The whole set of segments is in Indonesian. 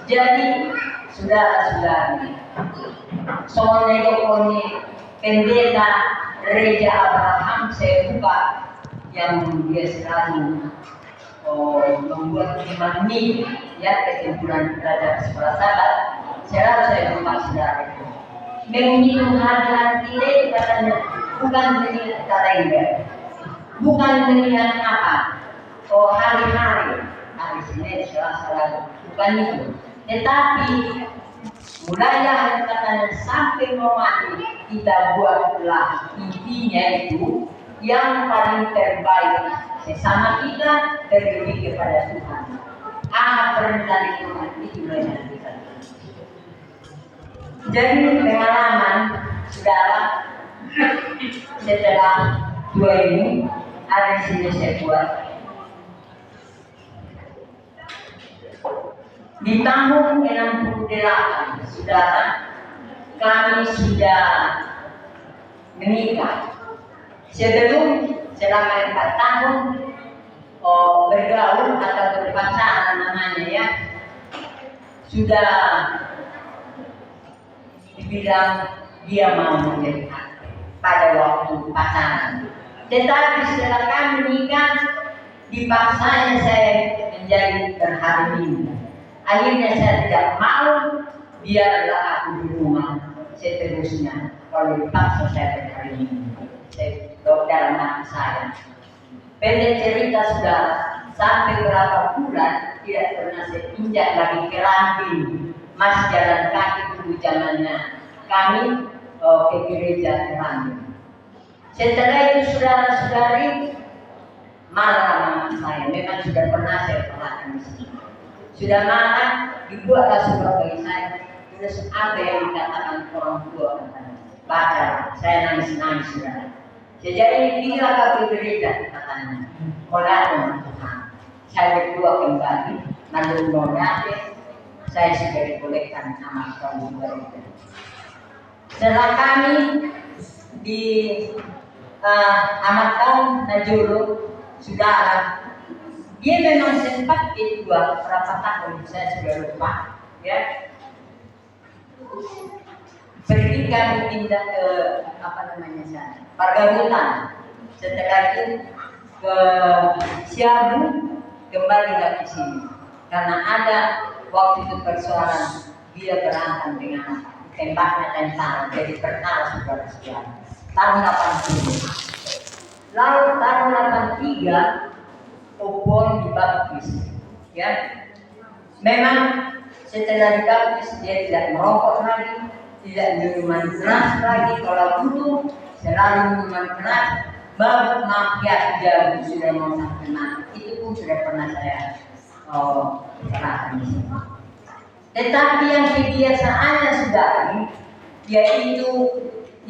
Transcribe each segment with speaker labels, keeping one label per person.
Speaker 1: Jadi saudara-saudari, soalnya ini pendeta Gereja Abraham saya buka yang dia selalu membuat iman ini ya kesimpulan terhadap sekolah sahabat. Saya buka saudara itu. Menghitung hari-hari ini katanya bukan melihat kalender, bukan melihat apa, hari-hari Senin, Selasa lalu, bukan itu. Tetapi mulailah katanya sampai mau mati kita buatlah intinya itu yang paling terbaik sesama kita terlebih kepada Tuhan. Perintah Tuhan itu menjadikan. Jadi pengalaman saudara setelah dua ini ada di sini saya buat. Di tahun 68, saudara, kami sudah menikah. Sebelum selama 4 tahun bergaul atau berpacaran namanya ya, sudah dibilang dia mau menikah pada waktu pacaran. Tetapi setelah kami menikah, dipaksanya saya menjadi berhari minggu. Akhirnya saya tidak mau, biarlah aku di rumah seterusnya. Kalau dipaksa saya berhari minggu, saya dalam hati saya. Pendek cerita sudah sampai berapa bulan tidak pernah saya injak lagi ke Ramping, masih jalan kaki dulu zamannya kami ke gereja Ramping. Setelah itu saudara-saudari marah saya, memang sudah pernah saya perhatikan di sini. Sudah marah, dibuatlah surat bagi saya. Terus apa yang dikatakan orang tua katanya? Baca, saya nangis-nangis saudara. Jadi inilah ke gereja katanya. Mulai Tuhan. Saya berdua kembali, lalu mengajar. Saya sudah dibolehkan amal kaum itu. Setelah kami di amal kaum Najulu, saudara, dia memang sempat kedua berapa tahun saya sudah lupa, ya. Pergi kami pindah ke Pargabutan. Setelah itu ke Siabu, kembali lagi ke sini. Karena ada waktu itu persoalan dia berantem dengan tembaknya tentara, jadi perkara saudara-saudara. Tahun 80. Lalu tahun 83 Opon dibaptis, ya. Memang setelah dibaptis dia tidak merokok lagi, tidak minuman keras lagi. Kalau butuh selalu minuman keras, baru makiat jauh sudah mau sampai mati. Itu pun sudah pernah saya terapkan di sini. Tetapi yang kebiasaannya sudah yaitu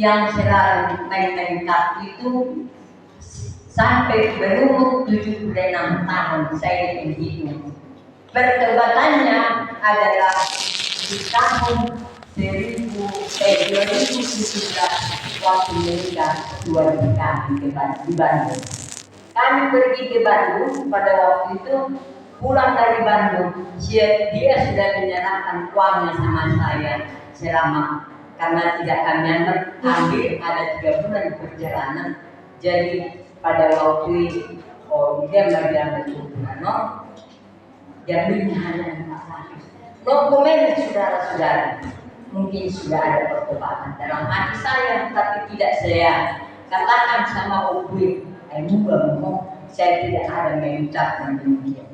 Speaker 1: yang selalu main-main itu sampai berumur 76 tahun saya begitu. Pertobatannya adalah di tahun 2017 waktu menikah kedua kami di Bandung. Kami pergi ke Bandung pada waktu itu, pulang dari Bandung dia sudah menyerahkan uangnya sama saya selama, karena tidak kami ambil ada 3 bulan perjalanan. Jadi pada waktu itu dia belajar betul-betul jadinya hanya 400. Komen saudara-saudara, mungkin sudah ada pertobatan dalam hati saya, tapi tidak saya katakan sama Ubui, saya tidak ada mengucapkan demikian.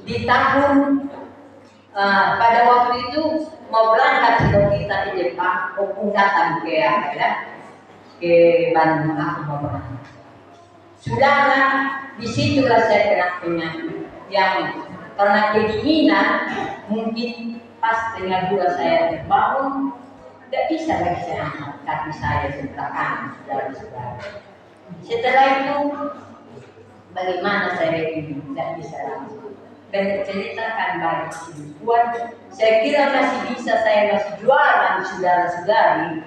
Speaker 1: Di tahun pada waktu itu mau berangkat kalau kita di Jepang, Ubui datang ke Bandung, aku mau berangkat. Saudara, disitulah saya kena penyakit yang karena kedinginan, mungkin pas tengah bulan saya terbangun, tidak bisa lagi saya angkat kaki saya sebelah kanan, saudara-saudara. Setelah itu, bagaimana saya tidak bisa langsung. Dan ceritakan balik buat saya kira masih bisa, saya masih jualan saudara-saudari.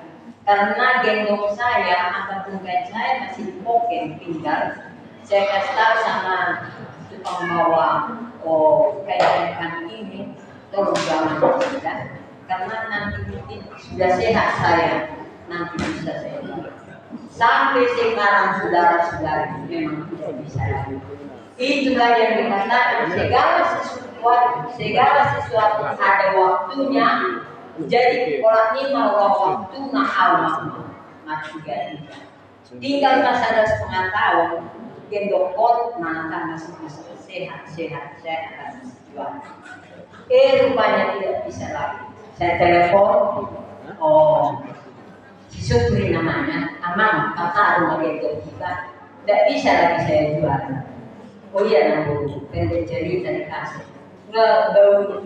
Speaker 1: Karena gendong saya, angkat tungkai saya masih dipoken tinggal. Saya kasih tahu sama tukang bawa kayak ini, tolong jangan ya, karena nanti mungkin sudah sehat saya, nanti bisa saya jual. Sampai sekarang saudara-saudari memang tidak bisa lagi. Itulah yang dikatakan segala sesuatu ada waktunya. Jadi orang ini mau waktu mahal mati tiga. Tinggal masa ada setengah tahun, gendokon mana masih sehat akan jual. Rupanya tidak bisa lagi. Saya telepon, si Supri namanya, Amang, kata rumah gendok kita, tidak bisa lagi saya jual. Oh iya, namanya pendek cerita dikasih. Nggak bau.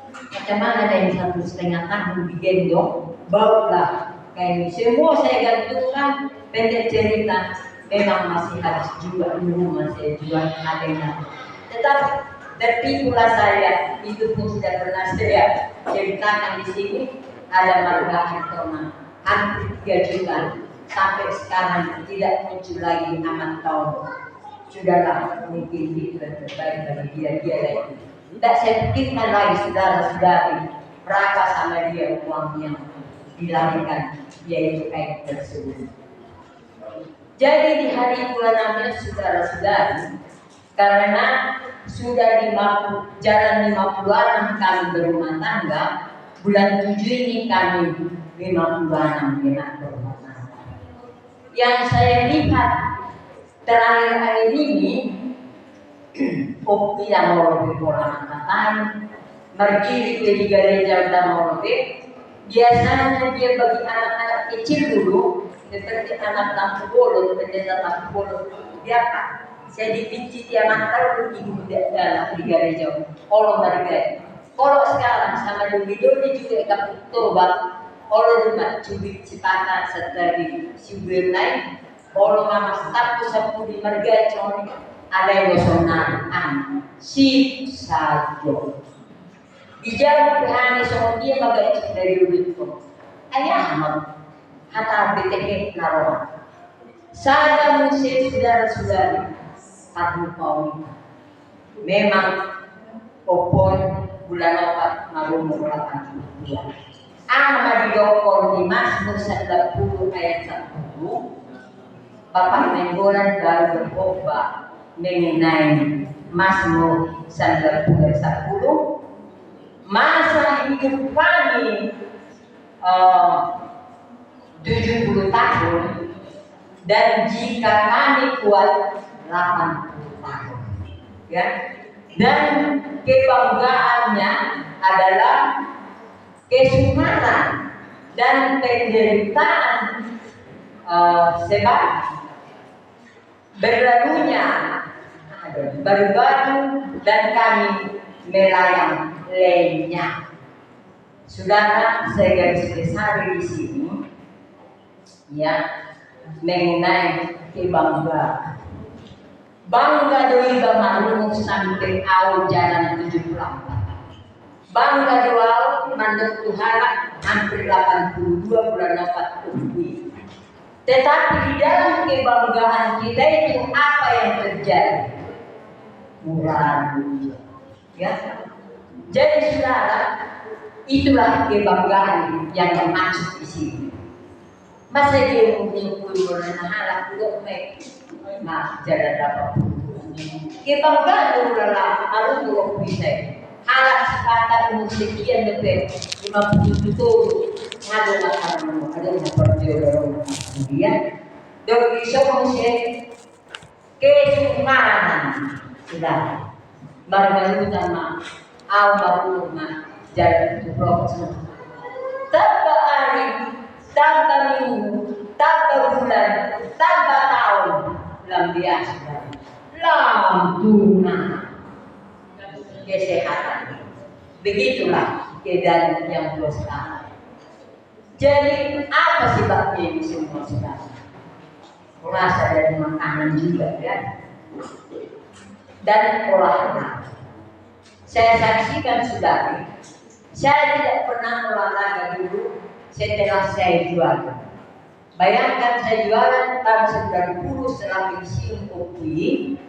Speaker 1: Macam mana ada yang 1,5 tahun digendong, bau lah. Kayak semua saya gantungkan pendek cerita. Memang masih harus jual di rumah saya jual adanya. Tetapi tertipulah saya, itu pun sudah pernah saya ceritakan di sini. Ada margahan Toma hampir 3 juta sampai sekarang tidak muncul lagi aman tahun. Sudahlah, mungkin itu yang terbaik bagi dia lagi. Tidak saya pikirkan lagi saudara-saudari berapa sama dia uang yang dilarikan, yaitu air tersebut. Jadi di hari bulan Amil saudara-saudari, karena sudah jalan 56 kami berumah tangga, bulan 7 ini kami 56 berumah tangga. Yang saya lihat terakhir ini, Opi yang mau lebih pola angkatan, berdiri di gereja dan mau lebih. Biasanya dia bagi anak-anak kecil dulu, seperti anak lampu bolo, pendeta lampu bolo. Dia saya dipici dia mantar ibu dalam di gereja. Kalau mereka, kalau sekarang sama dulu juga kamu tobat. Kalau rumah cubit cipata setelah di subir lain, kalau mama satu di marga coni. Ada yang sonan si sajo dijawab hanya soal dia bagai dari dulu ayah kata BTG naroh saya musik saudara-saudari satu kaum memang opon bulan 4 malam 8 bulan ama didokon di Mazmur 90 ayat 1 Bapak Menggoran baru berkhotbah mengenai Mazmur 90 masa hidup kami 70 tahun dan jika kami kuat 80 tahun ya, dan kebanggaannya adalah kesukaran dan penderitaan sebab berlalunya baru-baru dan kami melayang lainnya. Saudara, saya garis besar di sini ya mengenai kebanggaan. Bangga doi bamalu sampai awal jalan 74. Bangga doa mandek Tuhan hampir 82 bulan 4 ubi. Tetapi di dalam kebanggaan kita itu apa yang terjadi? Murah dunia. Ya. Jadi saudara, itulah kebanggaan yang dimaksud di sini. Masa dia mengumpul bernahala untuk nah jalan dapat. Kebanggaan adalah harus bisa. Alat sepatah sekian lebih 50 itu ada kemudian dari solusi kesukaran sudah baru sama awal jalan itu proses tanpa hari tanpa minggu tanpa bulan tanpa tahun dalam biasa lampunan kesehatan. Begitulah keadaan yang dua sekarang. Jadi apa sebabnya ini semua sekarang? Rasa dari makanan juga ya. Dan olahraga. Saya saksikan saudari, saya tidak pernah olahraga dulu setelah saya jualan. Bayangkan saya jualan tahun 90 setelah pensiun kopi.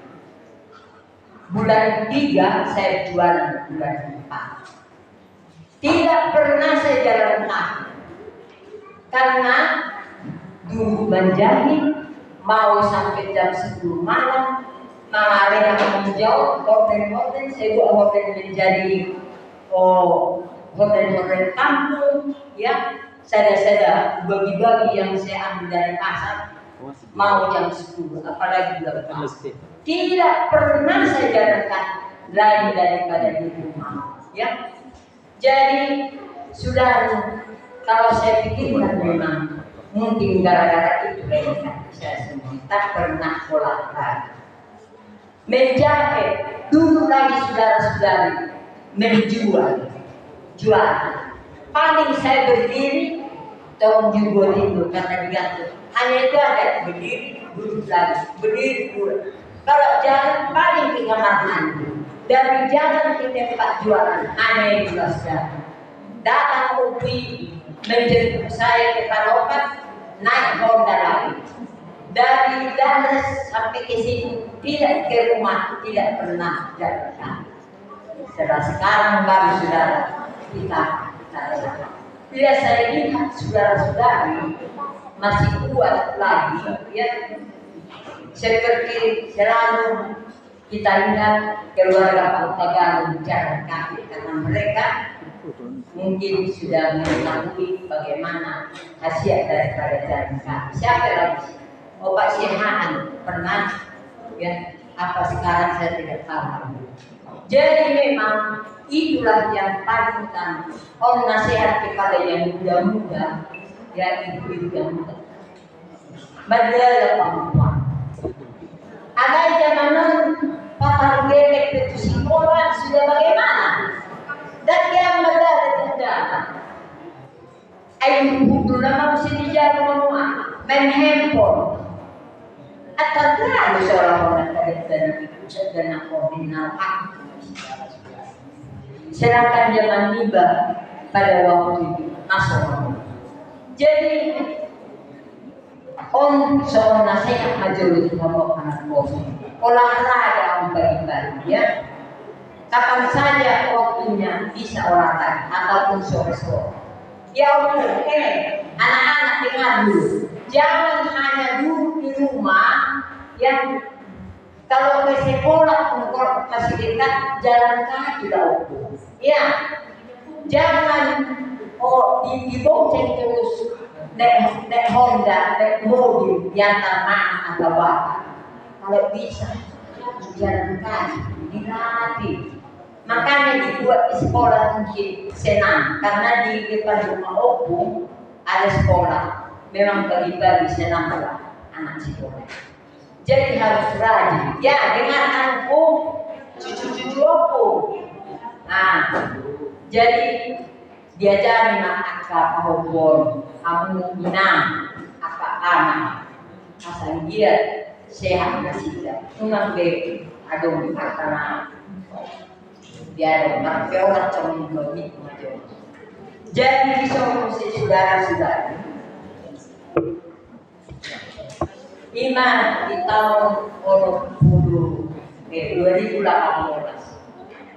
Speaker 1: Bulan 3 saya jualan bulan 4. Tidak pernah saya jalan kaki karena dulu menjahit mau sampai jam 10 malam. Mama Rena menjauh hotel-hotel, saya buat hotel menjadi hotel-hotel kampung, ya. Saya bagi-bagi yang saya ambil dari pasar mau jam 10, apalagi bulan puasa. Tidak pernah saya jalankan lain daripada di rumah, ya. Jadi sudah, kalau saya pikirkan memang mungkin gara-gara itu saya semua tak pernah olahraga. Menjahit dulu lagi saudara-saudari menjual jualan. Paling saya berdiri tahun juga itu karena digantung. Hanya itu ada berdiri duduk lagi, berdiri dulu. Kalau jalan paling di kamar mandi. Dari jalan ke tempat jualan hanya itu saudara. Datang Upi menjemput saya ke Palokan, naik Honda lagi. Dari Dallas sampai ke sini tidak ke rumah, tidak pernah jalan kaki. Sekarang baru saudara kita bila saya lihat saudara-saudari masih kuat lagi, ya, seperti selalu kita lihat keluarga Pak Tagalog jalan kaki karena mereka mungkin sudah mengetahui bagaimana khasiat daripada jalan kaki. Siapa lagi? Obat Syehaan pernah, ya, apa sekarang saya tidak tahu. Jadi memang itulah yang paling utama. Nasihat kepada yang muda-muda, ya, ibu-ibu yang muda. Badal perempuan. Ada zaman patar gelek itu sekolah sudah bagaimana? Dan yang badal tidak. Ayo butuh nama mesti dijaga semua. Main handphone. Atau terlalu seorang orang dari pusat dan koordinat. Sedangkan zaman tiba pada waktu itu masuk. Jadi seorang nasihat majelis kelompok anak kopi. Olahraga pagi-pagi, ya. Kapan saja waktunya bisa olahraga ataupun sore-sore. Ya Allah, anak-anak dengar dulu. Jangan hanya duduk di rumah, yang kalau ke sekolah untuk masih dekat jalan kaki lah. Ya, jangan dibonceng terus naik Honda, naik mobil, diantar mana atau bapak. Kalau bisa jalan kaki, dilatih. Makanya dibuat di sekolah mungkin senang, karena di depan rumah opung ada sekolah. Memang pagi-pagi senang lah anak sekolah. Jadi harus rajin. Ya, dengan anakku, cucu-cucu opung. Nah, jadi diajari mak akak pohon, amu minang, akak anak. Asal dia sehat kasih. Unang be, aduh karena dia ada orang cuma lebih macam. Jadi solusi saudara-saudari. Iman di tahun 2018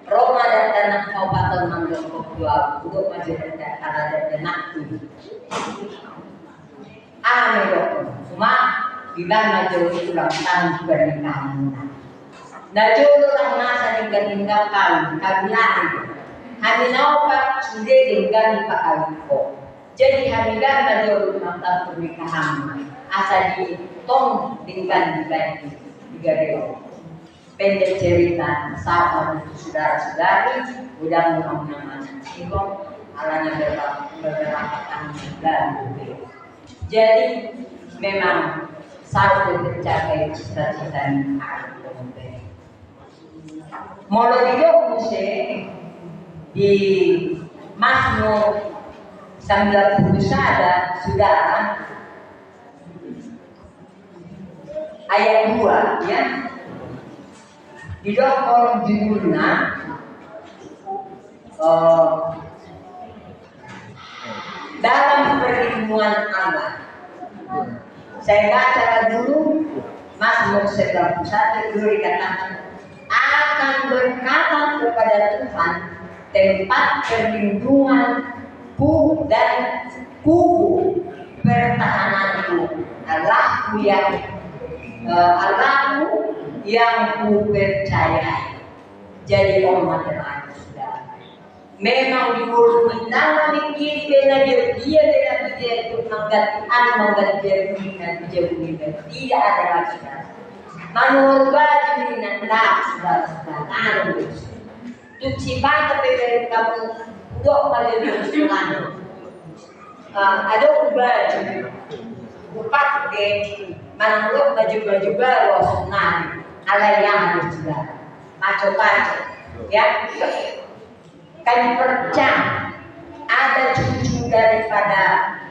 Speaker 1: Roma dan Kabupaten Mandong Papua untuk majukan karena dan nakti. Dok, cuma bilang maju ulang tahun pernikahan. Najolo lang nasa tinggal-tinggalkan kabilaan. Haminaw pa sudah tinggal pakali ko. Jadi hamigan najolo ng tahun pernikahan. Asa di tong tinggal di bayi di Gareo. Pendek cerita sama saudara-saudari udah menang-menang singkong alanya beberapa tahun lalu. Jadi memang satu tercapai cita-cita ini. Mulai musik di Mazmur 91 saudara ayat 2, ya, didokong judulnya dalam perlindungan Allah. Saya baca dulu Mazmur 91 dulu dikatakan akan berkata kepada Tuhan, tempat perlindungan dan kubu pertahananku, Allahku yang ku percayai. Jadi umat terakhir sudah. Memang diurut nama mikir bela dia bela dia itu mengganti dia dengan dia tidak ada lagi. Manur baju dengan sudah anu. Cuci baju bela kamu dok baju dengan ada baju upat ke manur baju baru senang alayang sudah macam-macam ya. Kan percaya ada cucu daripada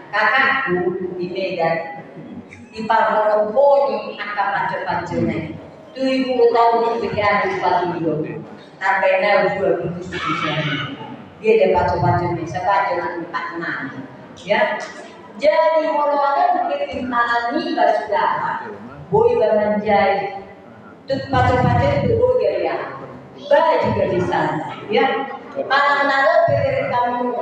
Speaker 1: kakakku di Medan di Parmonopoli angka pacu-pacunya 70 tahun kemudian di Palido sampai naik 2 dia ada pacu-pacunya sebagian 46 ya. Jadi kalau ada mungkin tanah niba sudah boleh menjadi tuh pacu-pacu itu boleh ya juga di sana ya. Mana pikir kamu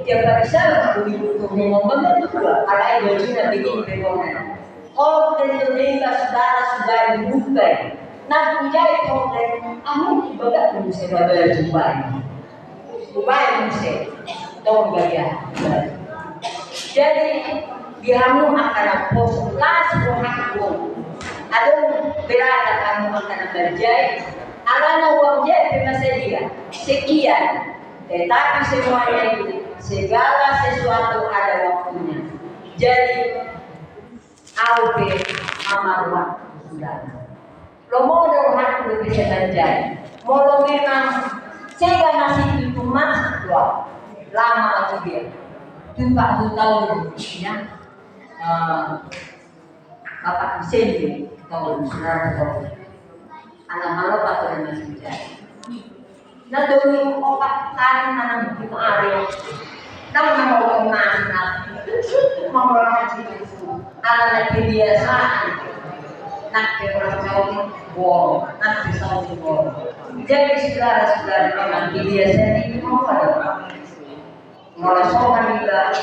Speaker 1: dia bisa untuk ngomong juga ada ide bikin pegongan. Oh Indonesia saudara bukan. Nah menjadi problem kamu ibadah bisa belajar Dubai bisa tahu gaya. Jadi kamu akan pos kelas aku. Ada berada kamu akan belajar. Alana uang jadi masa dia sekian, tetapi semuanya itu segala sesuatu ada waktunya. Jadi aupe amarwa sudah. Lo mau hak bisa terjadi. Mau memang sehingga masih itu mas dua lama lagi dia. 40 tahun ya. Bapak Hussein tahun 1900 anak-anak pada masih jadi. Nah dulu otak tadi mana itu area, nama mau mana, mau lagi anak kebiasaan, nak kebiasaan bol, nak kebiasaan bol. Jadi saudara memang kebiasaan itu mau ada. Mau soal juga,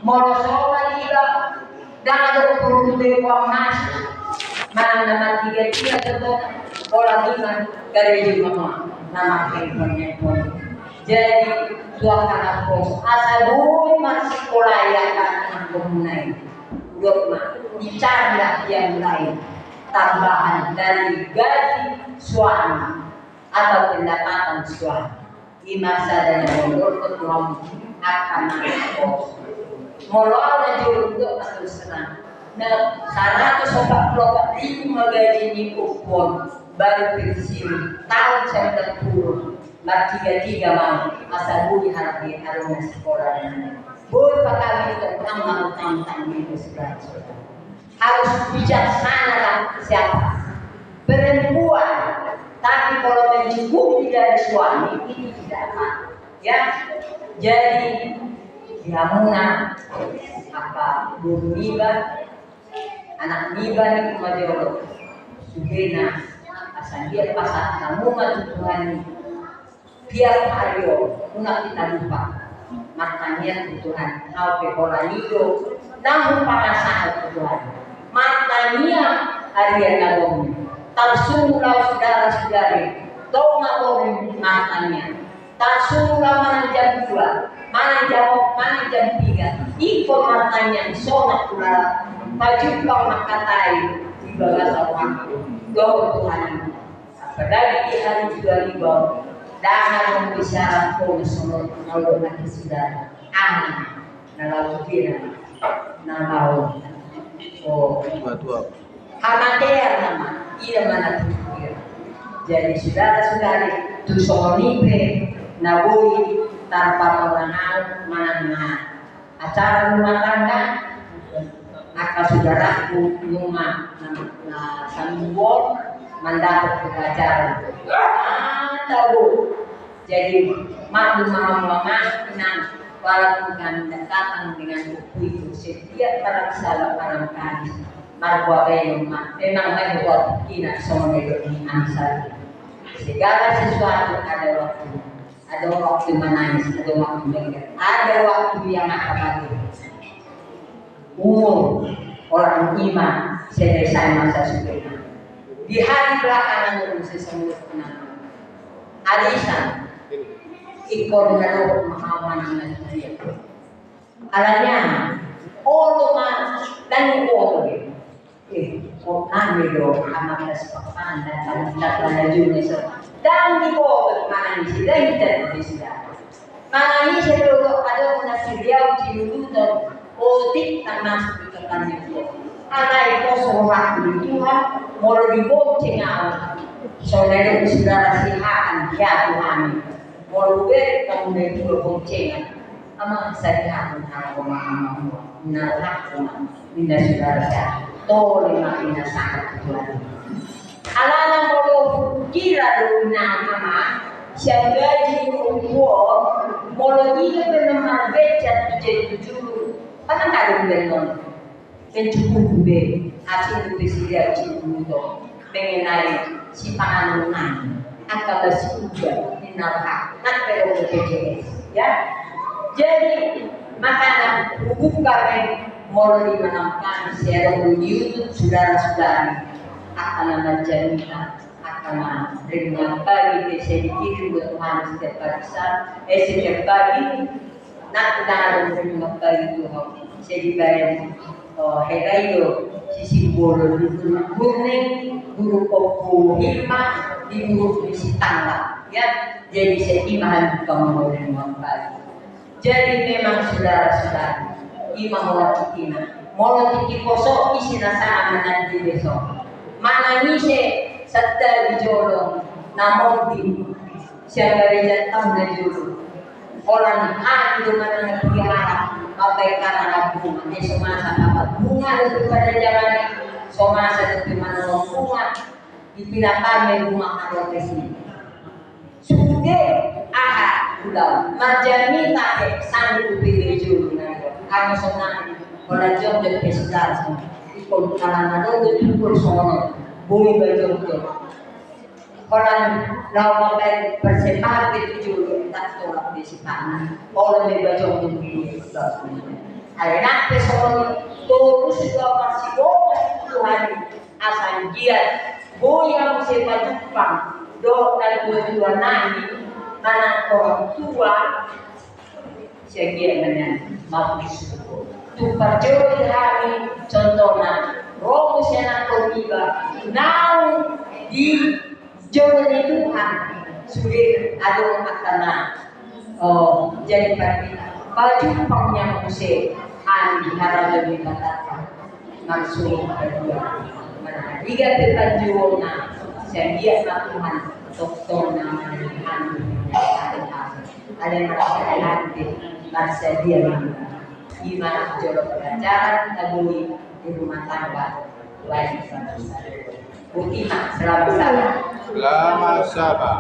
Speaker 1: mau soal juga, dan ada produk uang masuk. Mana nama 3 atau orang iman dari rumah nama handphone. Jadi suasana pos asal boleh masih sekolah yang akan komunai dogma dicarilah yang lain tambahan dari gaji suami atau pendapatan suami di masa dan mundur ketua akan naik pos mulai dari untuk atau senang. Nah, 140 magaji ni kupon baru pensiun tahun 90 bar 33 mau asal budi harapin harus sekolah dan boleh pakai itu tentang itu sudah harus bijaksana lah siapa perempuan tapi kalau mencukupi dari suami ini tidak apa ya. Jadi Yamuna apa Burniba anak niba ni kumajoro subena asal dia pasal kamu Tuhan tiap hari una kita lupa matanya Tuhan kau pekola itu namun pasangan Tuhan matanya harian nagong tarsunglah saudara-saudari tau ngawong matanya tarsunglah mana jam 2 mana jam 3 ikut matanya sonak pula Pajukau makatai di bahasa orang doa Tuhan. Apalagi di hari 2000 dengan membesar kau semua kalau lagi sudah aman nalau kira nalau hamater nama ia mana tuh. Jadi saudara-saudari tu somonipe nabui tanpa mengenal mana acara rumah tangga maka saudaraku rumah sambuol mendapat pelajaran tahu jadi maklum mama nan walaupun datang dengan buku itu setiap para salah para kali marwa memang membuat kita semua ini ansar Segala sesuatu ada waktu. Ada waktu menangis, ada waktu mengingat, ada waktu yang akan mati. Umur orang iman selesai masa sempurna. Di hari belakangan itu sesemua kenangan. Arisan ikon nalo mahaman na siya. Alanya, olo man dan olo kung namilo amak na sa pagpanda na yun sa dahil ko manani sila hindi sila. Manani sila ada na sila tinulutan o dik na masuk ke kanito. Anay ko sa waktu Tuhan mau ribut cengaw. So nero sila sihaan kaya Tuhan. Mau ber kamu nero cengaw. Ama saya ako mga nalak ko na sila siya. Tole makina sangat Tuhan. Alala mo kira na ama siya gaji umpo molo dia benar beca tujuh apa kalau benar mencukup be asin besidia ciputo mengenai si panganunan akal si uja minalha nak pero BPJS ya jadi makanan buku kami molo dimenangkan share di YouTube saudara-saudari akan menjadikan akan dengan pagi saya dikirim buat Tuhan setiap pagi setiap pagi nak dalam dengan pagi Tuhan saya dibayar herayo sisi bolo guru kuning guru kopo hikmah di guru misi tangga ya jadi saya iman kamu dengan pagi jadi memang saudara-saudari imam orang kita mau tiki kosong isi nasa amanan di besok mana ni sadda di jolong namun di siapa reja tam na jolo orang itu mana nagpihara mabay karena bunga semasa dapat bunga daripada jalan semasa dari mana bunga dipilahkan bunga kalau ke sini sudah aha udah marjani tak sanggup pilih jolo kami senang orang jom dan pesidar ikut kalangan itu pun sono boleh berjodoh orang lawan dari persembahan itu juga tak tolak di sana orang berjodoh begini ada nak pesono terus juga masih boleh Tuhan asal dia goyang sepa Jepang do dan dua nani mana orang tua segiannya mampu Tumpah jauh hari contohnya romo senak komiba now di jauh Tuhan sudah ada makna jadi baju pangnya musik hari harap lebih katakan langsung kedua mana tiga tertanjurna sedia Tuhan doktor nama Tuhan ada yang merasa hati merasa dia gimana jodoh pelajaran tabui di rumah tangga baik sama sekali. Selamat sabar.
Speaker 2: Selamat sabar.